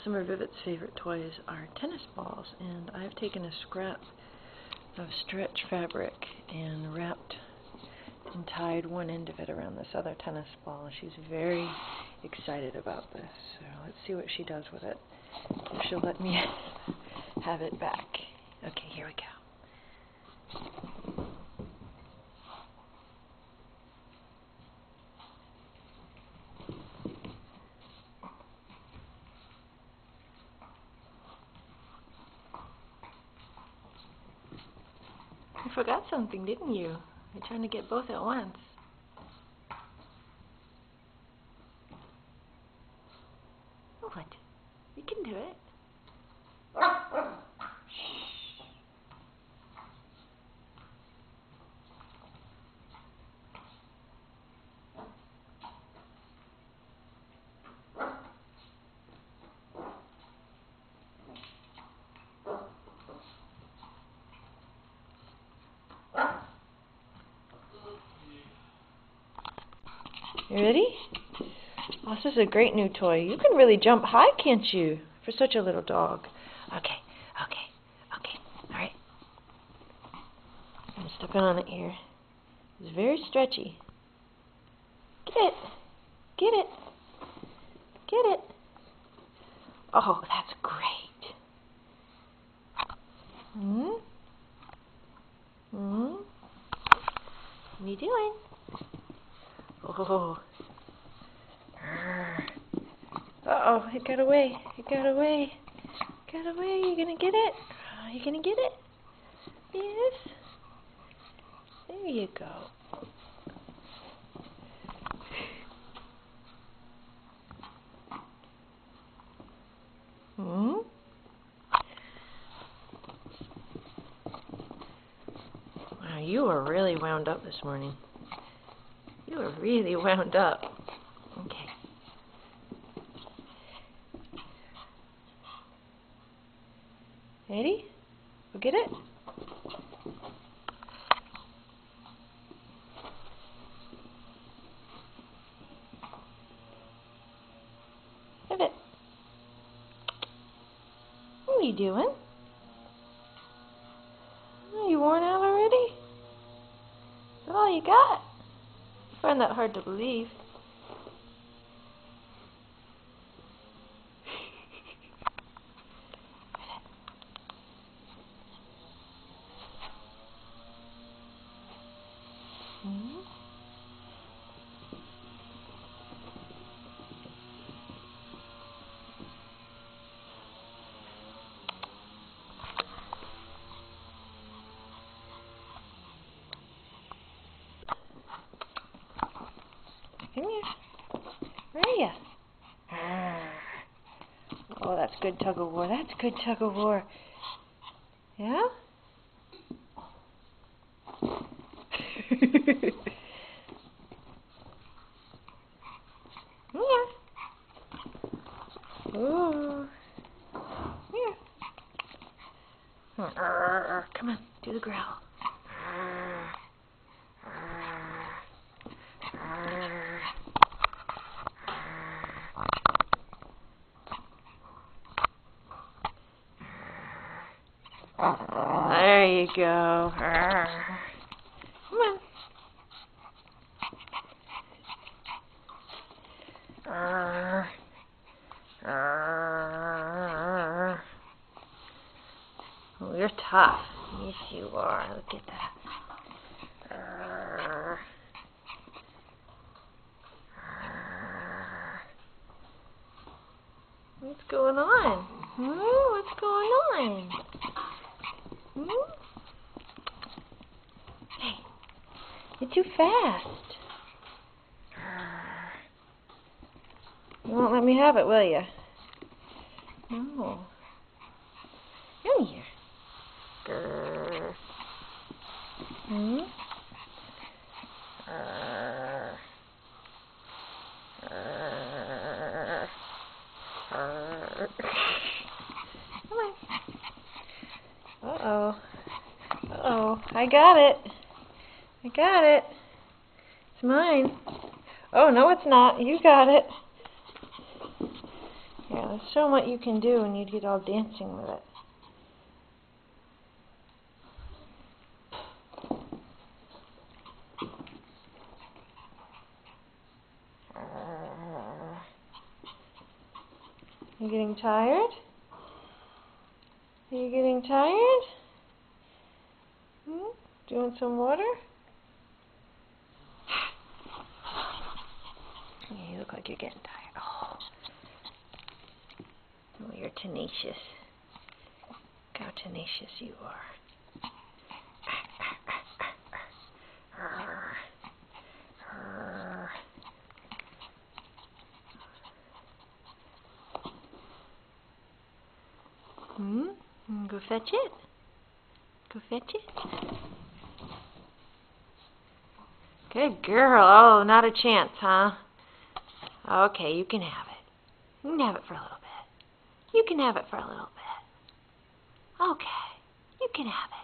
Summer Vivid's favorite toys are tennis balls, and I've taken a scrap of stretch fabric and wrapped and tied one end of it around this other tennis ball. She's very excited about this, so let's see what she does with it. If she'll let me have it back. Okay, here we go. You forgot something, didn't you? You're trying to get both at once. What? You can do it. You ready? Oh, this is a great new toy. You can really jump high, can't you? For such a little dog. Okay. Alright. I'm stepping on it here. It's very stretchy. Get it. Get it. Get it. Oh, that's great. What are you doing? Oh. Uh-oh, it got away. It got away. Got away. You gonna get it? Are you gonna get it? Yes. There you go. Wow, you are really wound up this morning. You are really wound up. Okay. Ready? Go get it. Have it. What are you doing? Are you worn out already? Is that all you got? I find that hard to believe. Come here. Where are you? Oh, that's good tug of war. That's good tug of war. Yeah? Here. Ooh. Here. Come on, do the growl. There you go. Come on. Oh, you're tough. Yes, you are. Look at that. What's going on? What's going on? Hey, you're too fast. You won't let me have it, will you? No. Come here. Grrr. Come on. Uh-oh. Uh-oh. I got it. I got it. It's mine. Oh, no, it's not. You got it. Here, let's show them what you can do when you get all dancing with it. You getting tired? Are you getting tired? Do you want some water? Yeah, you look like you're getting tired. Oh, you're tenacious. Look how tenacious you are. Go fetch it. Go fetch it. Good girl. Oh, not a chance, huh? Okay, you can have it. You can have it for a little bit. You can have it for a little bit. Okay, you can have it.